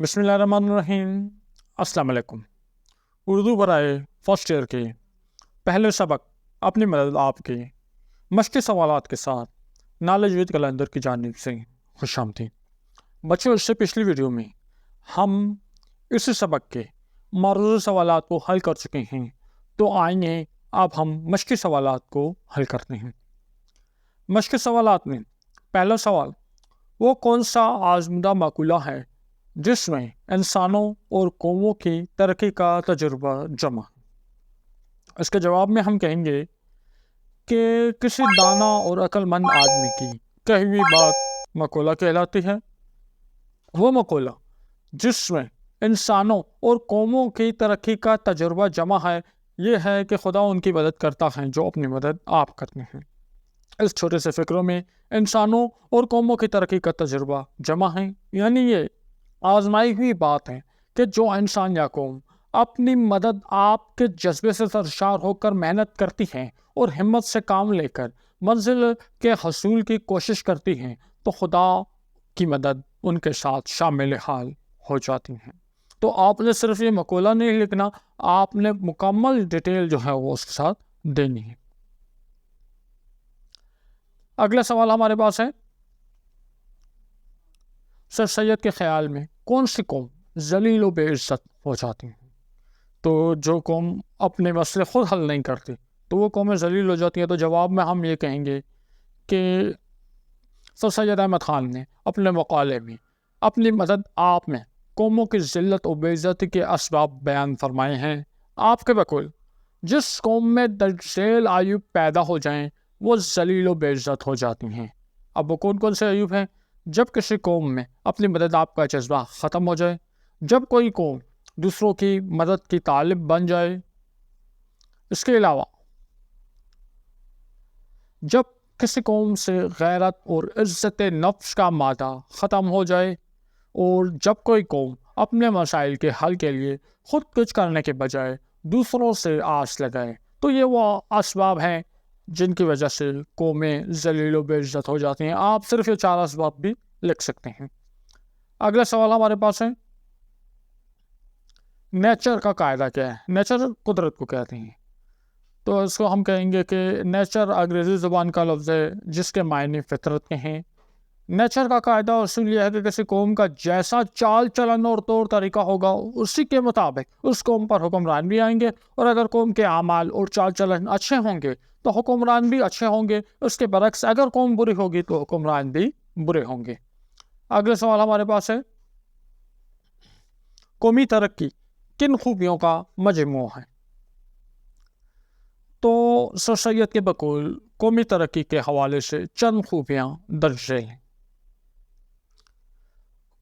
بسم اللہ الرحمن الرحیم۔ السلام علیکم۔ اردو برائے فرسٹ ایئر کے پہلے سبق اپنی مدد آپ کے مشقی سوالات کے ساتھ نالج ود کیلنڈر کی جانب سے خوش آمدید۔ بچوں، اس سے پچھلی ویڈیو میں ہم اسی سبق کے معروض سوالات کو حل کر چکے ہیں، تو آئیے اب ہم مشقی سوالات کو حل کرتے ہیں۔ مشقی سوالات میں پہلا سوال، وہ کون سا آزمودہ مقولہ ہے جس میں انسانوں اور قوموں کی ترقی کا تجربہ جمع ہے؟ اس کے جواب میں ہم کہیں گے کہ کسی دانا اور عقل مند آدمی کی کہی ہوئی بات مقولہ کہلاتی ہے۔ وہ مقولہ جس میں انسانوں اور قوموں کی ترقی کا تجربہ جمع ہے، یہ ہے کہ خدا ان کی مدد کرتا ہے جو اپنی مدد آپ کرتے ہیں۔ اس چھوٹے سے فکروں میں انسانوں اور قوموں کی ترقی کا تجربہ جمع ہے، یعنی یہ آزمائی ہوئی بات ہے کہ جو انسان یا قوم اپنی مدد آپ کے جذبے سے سرشار ہو کر محنت کرتی ہیں اور ہمت سے کام لے کر منزل کے حصول کی کوشش کرتی ہیں، تو خدا کی مدد ان کے ساتھ شامل حال ہو جاتی ہیں۔ تو آپ نے صرف یہ مقولہ نہیں لکھنا، آپ نے مکمل ڈیٹیل جو ہے وہ اس کے ساتھ دینی ہے۔ اگلا سوال ہمارے پاس ہے، سر سید کے خیال میں کون سی قوم ذلیل و بے عزت ہو جاتی ہیں؟ تو جو قوم اپنے مسئلے خود حل نہیں کرتی تو وہ قومیں ذلیل ہو جاتی ہیں۔ تو جواب میں ہم یہ کہیں گے کہ سر سید احمد خان نے اپنے مقالے میں اپنی مدد آپ میں قوموں کی ذلت و بے عزتی کے اسباب بیان فرمائے ہیں۔ آپ کے بقول جس قوم میں درج ذیل عیوب پیدا ہو جائیں وہ ذلیل و بے عزت ہو جاتی ہیں۔ اب وہ کون کون سے عیوب ہیں؟ جب کسی قوم میں اپنی مدد آپ کا جذبہ ختم ہو جائے، جب کوئی قوم دوسروں کی مدد کی طالب بن جائے، اس کے علاوہ جب کسی قوم سے غیرت اور عزت نفس کا مادہ ختم ہو جائے، اور جب کوئی قوم اپنے مسائل کے حل کے لیے خود کچھ کرنے کے بجائے دوسروں سے آس لگائے، تو یہ وہ اسباب ہیں جن کی وجہ سے قومیں ذلیل و بے عزت ہو جاتی ہیں۔ آپ صرف یہ 4 اسباب بھی لکھ سکتے ہیں۔ اگلا سوال ہمارے پاس ہے، نیچر کا قاعدہ کیا ہے؟ نیچر قدرت کو کہتے ہیں، تو اس کو ہم کہیں گے کہ نیچر انگریزی زبان کا لفظ ہے جس کے معنی فطرت کے ہیں۔ نیچر کا قاعدہ اصول یہ ہے کہ کسی قوم کا جیسا چال چلن اور طور طریقہ ہوگا اسی کے مطابق اس قوم پر حکمران بھی آئیں گے، اور اگر قوم کے اعمال اور چال چلن اچھے ہوں گے تو حکمران بھی اچھے ہوں گے، اس کے برعکس اگر قوم بری ہوگی تو حکمران بھی برے ہوں گے۔ اگلا سوال ہمارے پاس ہے، قومی ترقی کن خوبیوں کا مجموعہ ہے؟ تو سر سید کے بقول قومی ترقی کے حوالے سے چند خوبیاں درج ذیل ہیں۔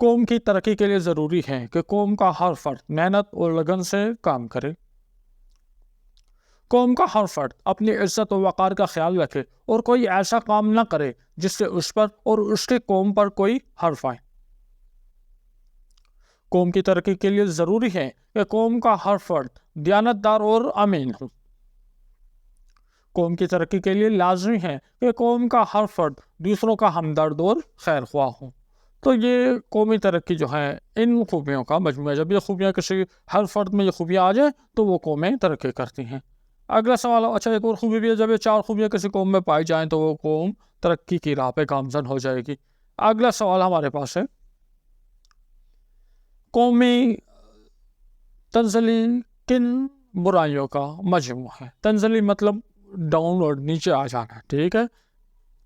قوم کی ترقی کے لیے ضروری ہے کہ قوم کا ہر فرد محنت اور لگن سے کام کرے۔ قوم کا ہر فرد اپنی عزت و وقار کا خیال رکھے اور کوئی ایسا کام نہ کرے جس سے اس پر اور اس کی قوم پر کوئی حرف آئے۔ قوم کی ترقی کے لیے ضروری ہے کہ قوم کا ہر فرد دیانتدار اور امین ہو۔ قوم کی ترقی کے لیے لازمی ہے کہ قوم کا ہر فرد دوسروں کا ہمدرد اور خیر خواہ ہو۔ تو یہ قومی ترقی جو ہے ان خوبیوں کا مجموعہ ہے۔ جب یہ خوبیاں کسی ہر فرد میں یہ خوبیاں آ جائیں تو وہ قومیں ترقی کرتی ہیں۔ اگلا سوال، اچھا ایک اور خوبی بھی ہے، جب یہ 4 خوبیاں کسی قوم میں پائی جائیں تو وہ قوم ترقی کی راہ پہ گامزن ہو جائے گی۔ اگلا سوال ہمارے پاس ہے، قومی تنزلی کن برائیوں کا مجموعہ ہے؟ تنزلی مطلب ڈاؤن اور نیچے آ جانا، ٹھیک ہے؟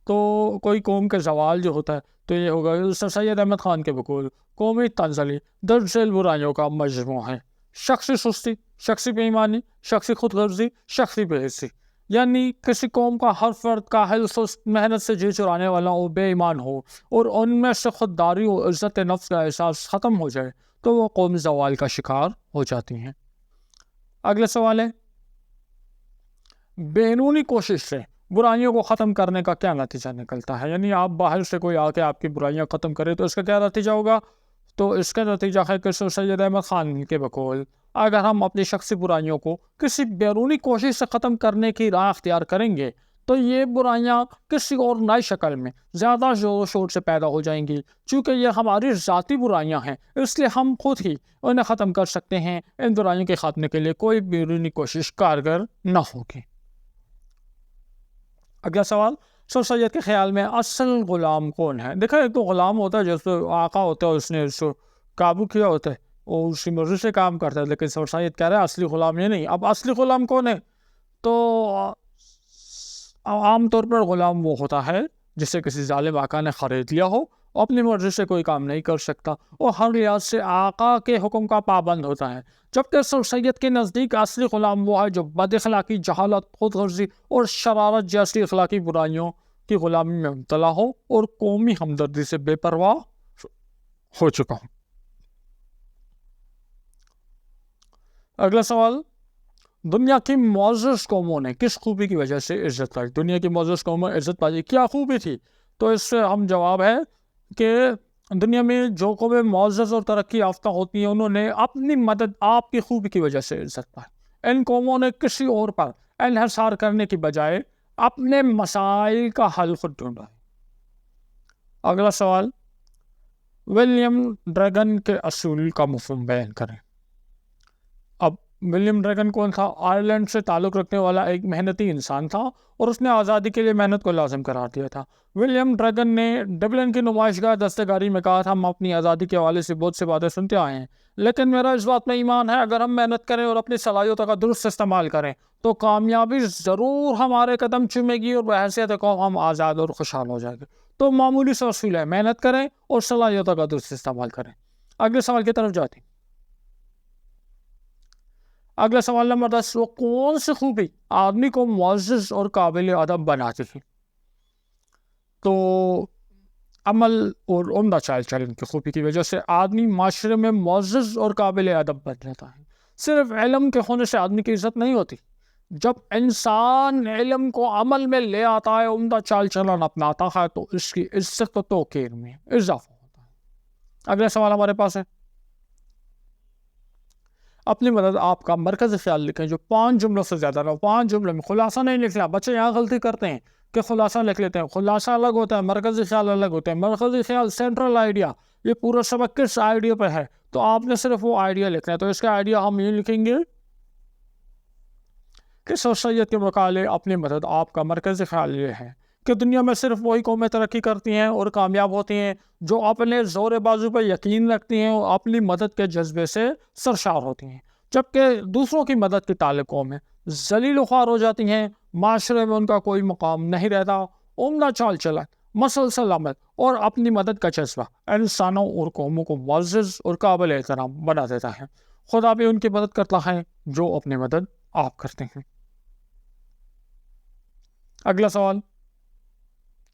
تو کوئی قوم کے زوال جو ہوتا ہے تو یہ ہوگا سر سید احمد خان کے بقول قومی تنزلی درج ذیل برائیوں کا مجموعہ ہے: شخصی سستی، شخصی بے ایمانی، شخصی خود غرضی، شخصی بے حسی۔ یعنی کسی قوم کا ہر فرد کاہل، سست، محنت سے جی چرانے والا اور بے ایمان ہو، اور ان میں سے خودداری اور عزت نفس کا احساس ختم ہو جائے تو وہ قوم زوال کا شکار ہو جاتی ہیں۔ اگلا سوال ہے، بیرونی کوشش سے برائیوں کو ختم کرنے کا کیا نتیجہ نکلتا ہے؟ یعنی آپ باہر سے کوئی آ کے آپ کی برائیاں ختم کرے تو اس کا کیا نتیجہ ہوگا؟ تو اس کا نتیجہ ہے کہ سر سید احمد خان کے بقول اگر ہم اپنی شخصی برائیوں کو کسی بیرونی کوشش سے ختم کرنے کی راہ اختیار کریں گے تو یہ برائیاں کسی اور نئی شکل میں زیادہ زور و شور سے پیدا ہو جائیں گی. چونکہ یہ ہماری ذاتی برائیاں ہیں، اس لیے ہم خود ہی انہیں ختم کر سکتے ہیں. ان برائیوں کے خاتمے کے لیے کوئی بیرونی کوشش کارگر نہ ہوگی. اگلا سوال، سر سید کے خیال میں اصل غلام کون ہے؟ دیکھیں، ایک تو غلام ہوتا ہے جیسے آقا ہوتا ہے، اس نے اس کو قابو کیا ہوتا ہے اور اس کی مرضی سے کام کرتا ہے. لیکن سر سید کہہ رہے ہیں اصلی غلام یہ نہیں. اب اصلی غلام کون ہے؟ تو عام طور پر غلام وہ ہوتا ہے جسے کسی ظالم آقا نے خرید لیا ہو، اپنی مرضی سے کوئی کام نہیں کر سکتا اور ہر لحاظ سے آقا کے حکم کا پابند ہوتا ہے. جبکہ سر سید کے نزدیک اصلی غلام وہ ہے جو بد اخلاقی، جہالت، خود غرضی اور شرارت جیسی اخلاقی برائیوں کی غلامی میں مبتلا ہو اور قومی ہمدردی سے بے پرواہ ہو چکا ہوں. اگلا سوال، دنیا کی معزز قوموں نے کس خوبی کی وجہ سے عزت پائی؟ دنیا کی معزز قوموں نے عزت پائی، کیا خوبی تھی؟ تو اس سے ہم جواب ہے کہ دنیا میں جو قومیں معزز اور ترقی یافتہ ہوتی ہیں انہوں نے اپنی مدد آپ کی خوبی کی وجہ سے عزت پائی. ان قوموں نے کسی اور پر انحصار کرنے کی بجائے اپنے مسائل کا حل خود ڈھونڈا ہے. اگلا سوال، ولیم ڈریگن کے اصول کا مفہوم بیان کریں. اب ولیم ڈریگن کون تھا؟ آئرلینڈ سے تعلق رکھنے والا ایک محنتی انسان تھا اور اس نے آزادی کے لیے محنت کو لازم قرار دیا تھا. ولیم ڈریگن نے ڈبلن کی نمائشگاہ دستکاری میں کہا تھا، ہم اپنی آزادی کے حوالے سے بہت سے باتیں سنتے آئے ہیں، لیکن میرا اس بات میں ایمان ہے اگر ہم محنت کریں اور اپنی صلاحیتوں کا درست استعمال کریں تو کامیابی ضرور ہمارے قدم چومے گی اور بحیثیت قوم ہم آزاد اور خوشحال ہو جائیں گے. تو معمولی سا اصول ہے، محنت کریں اور صلاحیتوں کا درست استعمال کریں. اگلے سوال کی طرف جاتے ہیں. اگلا سوال نمبر 10، وہ کون سی خوبی آدمی کو معزز اور قابل ادب بناتی ہے؟ تو عمل اور عمدہ چال چلن کی خوبی کی وجہ سے آدمی معاشرے میں معزز اور قابل ادب بن جاتا ہے. صرف علم کے ہونے سے آدمی کی عزت نہیں ہوتی، جب انسان علم کو عمل میں لے آتا ہے، عمدہ چال چلن اپناتا ہے، تو اس کی عزت و توقیر میں اضافہ ہوتا ہے. اگلا سوال ہمارے پاس ہے، اپنی مدد آپ کا مرکزی خیال لکھیں جو 5 جملوں سے زیادہ نہ ہو. 5 جملوں میں خلاصہ نہیں لکھنا. بچے یہاں غلطی کرتے ہیں کہ خلاصہ لکھ لیتے ہیں. خلاصہ الگ ہوتا ہے، مرکزی خیال الگ ہوتا ہے. مرکزی خیال سینٹرل آئیڈیا، یہ پورا سبق کس آئیڈیا پہ ہے، تو آپ نے صرف وہ آئیڈیا لکھنا ہے. تو اس کا آئیڈیا ہم یہ لکھیں گے کہ سر سید کے مقالے اپنی مدد آپ کا مرکزی خیال یہ ہے کہ دنیا میں صرف وہی قومیں ترقی کرتی ہیں اور کامیاب ہوتی ہیں جو اپنے زور بازو پر یقین رکھتی ہیں اور اپنی مدد کے جذبے سے سرشار ہوتی ہیں، جبکہ دوسروں کی مدد کے تالے قومیں ذلیل و خوار ہو جاتی ہیں، معاشرے میں ان کا کوئی مقام نہیں رہتا. عمدہ چال چلن، مسلسل عمل اور اپنی مدد کا جذبہ انسانوں اور قوموں کو معزز اور قابل احترام بنا دیتا ہے. خدا بھی ان کی مدد کرتا ہے جو اپنی مدد آپ کرتے ہیں. اگلا سوال،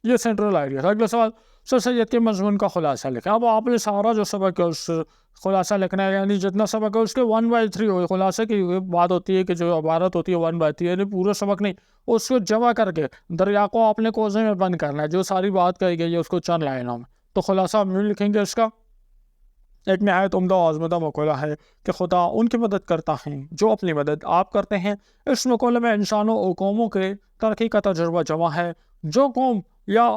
یہ سینٹرل آئیڈیا تھا. اگلا سوال، سر سید کے مضمون کا خلاصہ لکھیں. اب آپ نے سارا جو سبق ہے اس خلاصہ لکھنا ہے، یعنی جتنا سبق ہے اس کے 1/3 ہو. خلاصے کی بات ہوتی ہے کہ جو عبارت ہوتی ہے 1/3، یعنی پورا سبق نہیں، اس کو جمع کر کے دریا کو آپ نے کوزے میں بند کرنا ہے. جو ساری بات کہی گئی ہے اس کو چند لائنوں میں. تو خلاصہ ہم یوں لکھیں گے اس کا، ایک نہایت عمدہ و آزمودہ مقولہ ہے کہ خدا ان کی مدد کرتا ہے جو اپنی مدد آپ کرتے ہیں. اس مقولے میں انسانوں اور قوموں کے ترقی کا تجربہ جمع ہے. جو قوم یا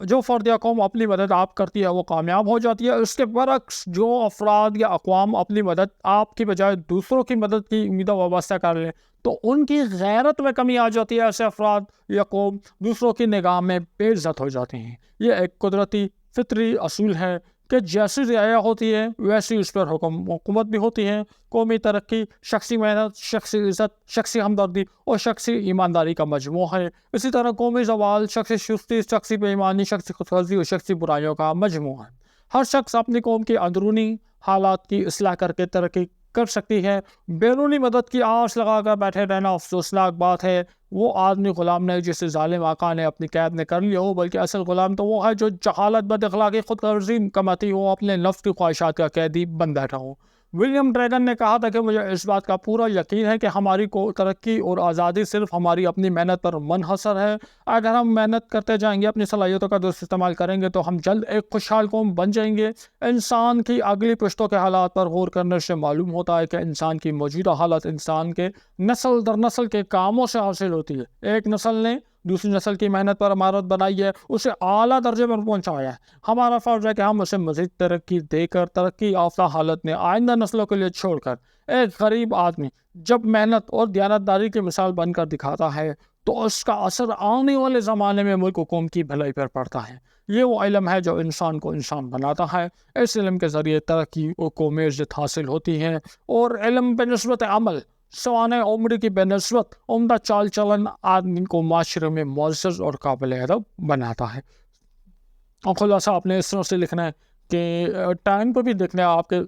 جو فرد یا قوم اپنی مدد آپ کرتی ہے وہ کامیاب ہو جاتی ہے. اس کے برعکس جو افراد یا اقوام اپنی مدد آپ کی بجائے دوسروں کی مدد کی امید وابستہ کر لیں تو ان کی غیرت میں کمی آ جاتی ہے. ایسے افراد یا قوم دوسروں کی نگاہ میں بے عزت ہو جاتے ہیں. یہ ایک قدرتی فطری اصول ہے کہ جیسی رعایا ہوتی ہے ویسی اس پر حکومت بھی ہوتی ہے. قومی ترقی شخصی محنت، شخصی عزت، شخصی ہمدردی اور شخصی ایمانداری کا مجموعہ ہے. اسی طرح قومی زوال شخصی سستی، شخصی بے ایمانی، شخصی خودغرضی اور شخصی برائیوں کا مجموعہ ہے. ہر شخص اپنی قوم کی اندرونی حالات کی اصلاح کر کے ترقی کر سکتی ہے. بیرونی مدد کی آس لگا کر بیٹھے رہنا افسوسناک بات ہے. وہ آدمی غلام نہیں جسے ظالم آقا نے اپنی قید میں کر لیا ہو، بلکہ اصل غلام تو وہ ہے جو جہالت، بد اخلاقی، خود غرضی کماتی ہو، اپنے نفس کی خواہشات کا قیدی بن بیٹھا ہو. ولیم ڈریگن نے کہا تھا کہ مجھے اس بات کا پورا یقین ہے کہ ہماری ترقی اور آزادی صرف ہماری اپنی محنت پر منحصر ہے. اگر ہم محنت کرتے جائیں گے، اپنی صلاحیتوں کا درست استعمال کریں گے تو ہم جلد ایک خوشحال قوم بن جائیں گے. انسان کی اگلی پشتوں کے حالات پر غور کرنے سے معلوم ہوتا ہے کہ انسان کی موجودہ حالت انسان کے نسل در نسل کے کاموں سے حاصل ہوتی ہے. ایک نسل نے دوسری نسل کی محنت پر عمارت بنائی ہے، اسے اعلیٰ درجے پر پہنچایا ہے۔ ہمارا فرض ہے کہ ہم اسے مزید ترقی دے کر ترقی یافتہ حالت میں آئندہ نسلوں کے لیے چھوڑ کر ایک غریب آدمی جب محنت اور دیانتداری کی مثال بن کر دکھاتا ہے تو اس کا اثر آنے والے زمانے میں ملک و قوم کی بھلائی پر پڑتا ہے۔ یہ وہ علم ہے جو انسان کو انسان بناتا ہے۔ اس علم کے ذریعے ترقی و قومی عزت حاصل ہوتی ہے، اور علم بہ نسبت عمل سوانح عمر کی بہ نسبت عمدہ چال چلن آدمی کو معاشرے میں معزز اور قابل ادب بناتا ہے۔ اور خلاصہ آپ نے اس طرح سے لکھنا ہے کہ ٹائم پہ بھی دیکھنا ہے، آپ کے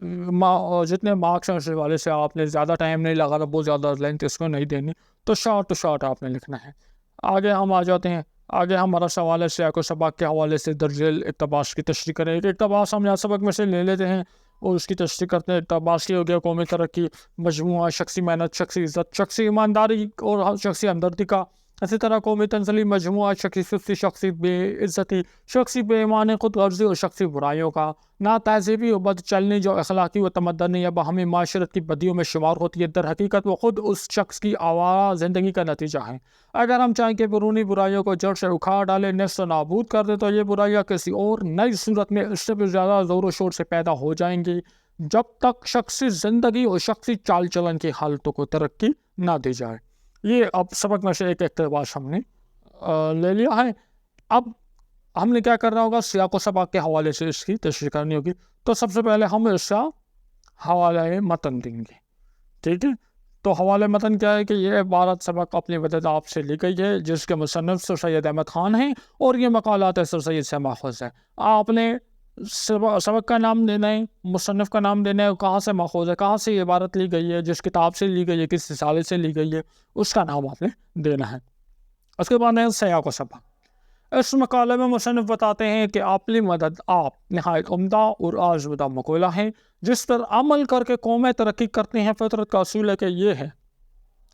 جتنے مارکس ہیں اس حوالے سے آپ نے زیادہ ٹائم نہیں لگانا، بہت زیادہ لینتھ اس کو نہیں دینی، تو شارٹ ٹو شارٹ آپ نے لکھنا ہے۔ آگے ہم آ جاتے ہیں، آگے ہمارا سوال ہے سیاق و سباق کے حوالے سے درج ذیل اقتباس کی تشریح کریں۔ ایک اقتباس ہم یہاں سبق میں سے لے لیتے ہیں اور اس کی تشریح کرتے ہیں۔ اقتباس یہ ہو گیا قومی ترقی مجموعہ شخصی محنت، شخصی عزت، شخصی ایمانداری اور شخصی ہمدردی کا۔ اسی طرح قومی تنزلی مجموعہ شخصی سستی، شخصی بے عزتی، شخصی بے ایمانی خود غرضی اور شخصی برائیوں کا۔ نا تہذیبی و بد چلنی جو اخلاقی و تمدنی یا باہمی معاشرت کی بدیوں میں شمار ہوتی ہے، در حقیقت وہ خود اس شخص کی آوارہ زندگی کا نتیجہ ہے۔ اگر ہم چاہیں کہ بیرونی برائیوں کو جڑ سے اکھاڑ ڈالیں، نیست و نابود کر دیں، تو یہ برائیاں کسی اور نئی صورت میں اس سے بھی زیادہ زور و شور سے پیدا ہو جائیں گی جب تک شخصی زندگی اور شخصی چال چلن کی حالتوں کو ترقی نہ دی جائے۔ یہ اب سبق میں سے ایک اقتباس ہم نے لے لیا ہے۔ اب ہم نے کیا کرنا ہوگا، سیاق و سباق کے حوالے سے اس کی تشریح کرنی ہوگی۔ تو سب سے پہلے ہم اس کا حوالہ متن دیں گے، ٹھیک ہے؟ تو حوالہ متن کیا ہے کہ یہ عبارت سبق اپنی وجد آپ سے لی گئی ہے، جس کے مصنف سر سید احمد خان ہیں، اور یہ مقالات سر سید سے ماخوذ ہے۔ آپ نے سبق کا نام دینا ہے، مصنف کا نام دینا ہے، کہاں سے ماخوذ ہے، کہاں سے یہ عبارت لی گئی ہے، جس کتاب سے لی گئی ہے، کس رسالے سے لی گئی ہے، اس کا نام آپ نے دینا ہے۔ اس کے بعد ہے سیاق و سباق۔ اس مقالے میں مصنف بتاتے ہیں کہ اپنی مدد آپ نہایت عمدہ اور آزمودہ مقولہ ہیں، جس پر عمل کر کے قومیں ترقی کرتی ہیں۔ فطرت کا اصول ہے کہ یہ ہے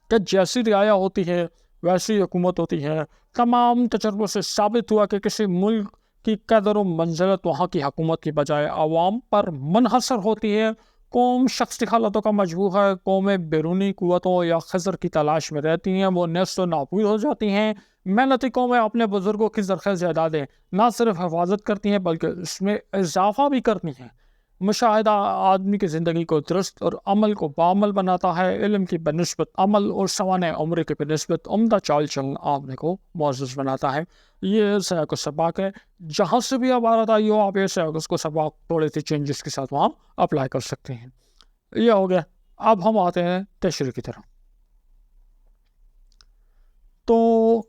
کہ جیسی رعایا ہوتی ہے ویسی حکومت ہوتی ہے۔ تمام تجربوں سے ثابت ہوا کہ کسی ملک کی قدر و منزلت وہاں کی حکومت کی بجائے عوام پر منحصر ہوتی ہے۔ قوم شخصی حالتوں کا مجموعہ ہے۔ قومیں بیرونی قوتوں یا خضر کی تلاش میں رہتی ہیں، وہ نیست و نابود ہو جاتی ہیں۔ محنتی قومیں اپنے بزرگوں کی زرخیز اعدادیں نہ صرف حفاظت کرتی ہیں بلکہ اس میں اضافہ بھی کرتی ہیں۔ مشاہدہ آدمی کی زندگی کو درست اور عمل کو بعمل بناتا ہے۔ علم کی بنسبت عمل اور سوانح عمر کی بنسبت عمدہ چال چلن آدمی کو معزز بناتا ہے۔ یہ سیاق و سباق ہے۔ جہاں سے بھی عبارت آئی ہو، آپ یہ سیاق و سباق تھوڑے سے چینجز کے ساتھ وہاں اپلائی کر سکتے ہیں۔ یہ ہو گیا۔ اب ہم آتے ہیں تشریح کی طرف۔ تو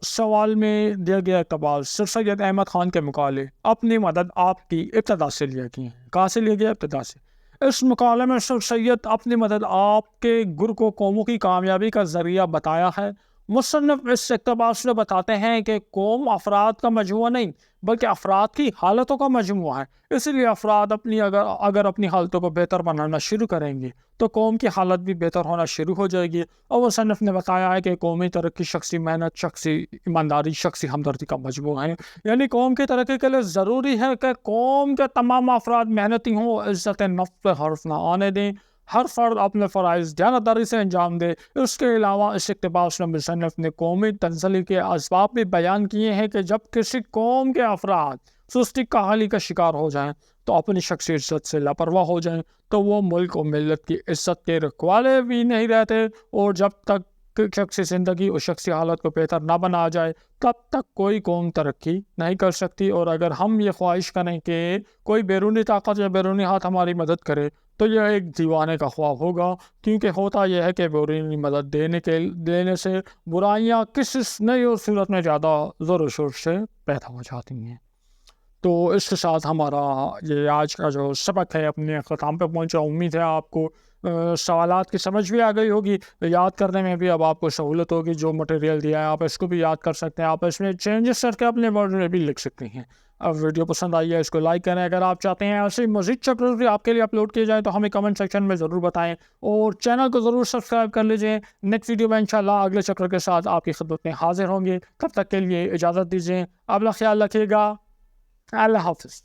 سوال میں دیا گیا اقتباس سر سید احمد خان کے مقالے اپنی مدد آپ کی ابتدا سے لیا گئی ہیں۔ کہاں سے لیا گیا؟ ابتدا سے۔ اس مقالے میں سر سید اپنی مدد آپ کے گر کو قوموں کی کامیابی کا ذریعہ بتایا ہے۔ مصنف اس اقتباس میں بتاتے ہیں کہ قوم افراد کا مجموعہ نہیں بلکہ افراد کی حالتوں کا مجموعہ ہے۔ اسی لیے افراد اگر اپنی حالتوں کو بہتر بنانا شروع کریں گے تو قوم کی حالت بھی بہتر ہونا شروع ہو جائے گی۔ اور مصنف نے بتایا ہے کہ قومی ترقی شخصی محنت، شخصی ایمانداری، شخصی ہمدردی کا مجموعہ ہے۔ یعنی قوم کی ترقی کے لیے ضروری ہے کہ قوم کے تمام افراد محنتی ہوں، عزت نفس پہ حرف نہ آنے دیں، ہر فرد اپنے فرائض دیانتداری سے انجام دے۔ اس کے علاوہ اس اقتباس میں مصنف نے قومی تنزلی کے اسباب بھی بیان کیے ہیں کہ جب کسی قوم کے افراد سستی کاہلی کا شکار ہو جائیں تو اپنی شخصی عزت سے لاپرواہ ہو جائیں تو وہ ملک و ملت کی عزت کے رکھوالے بھی نہیں رہتے، اور جب تک شخصی زندگی اور شخصی حالت کو بہتر نہ بنا جائے تب تک کوئی قوم ترقی نہیں کر سکتی۔ اور اگر ہم یہ خواہش کریں کہ کوئی بیرونی طاقت یا بیرونی ہاتھ ہماری مدد کرے تو یہ ایک دیوانے کا خواب ہوگا، کیونکہ ہوتا یہ ہے کہ بیرونی مدد دینے سے برائیاں کسی نئی اور صورت میں زیادہ زور و شور سے پیدا ہو جاتی ہیں۔ تو اس کے ساتھ ہمارا یہ آج کا جو سبق ہے اپنے اختتام پہ پہنچا۔ امید ہے آپ کو سوالات کی سمجھ بھی آ گئی ہوگی، یاد کرنے میں بھی اب آپ کو سہولت ہوگی۔ جو مٹیریل دیا ہے آپ اس کو بھی یاد کر سکتے ہیں، آپ اس میں چینجز کر کے اپنے ورڈ میں بھی لکھ سکتے ہیں۔ اب ویڈیو پسند آئی ہے اس کو لائک کریں۔ اگر آپ چاہتے ہیں ایسے مزید چیپٹرز بھی آپ کے لیے اپلوڈ کیے جائیں تو ہمیں کمنٹ سیکشن میں ضرور بتائیں، اور چینل کو ضرور سبسکرائب کر لیجئے۔ نیکسٹ ویڈیو میں انشاءاللہ اگلے چیپٹر کے ساتھ آپ کی خدمت میں حاضر ہوں گے۔ تب تک کے لیے اجازت دیجیے، اپنا خیال رکھیے گا۔ اللہ حافظ۔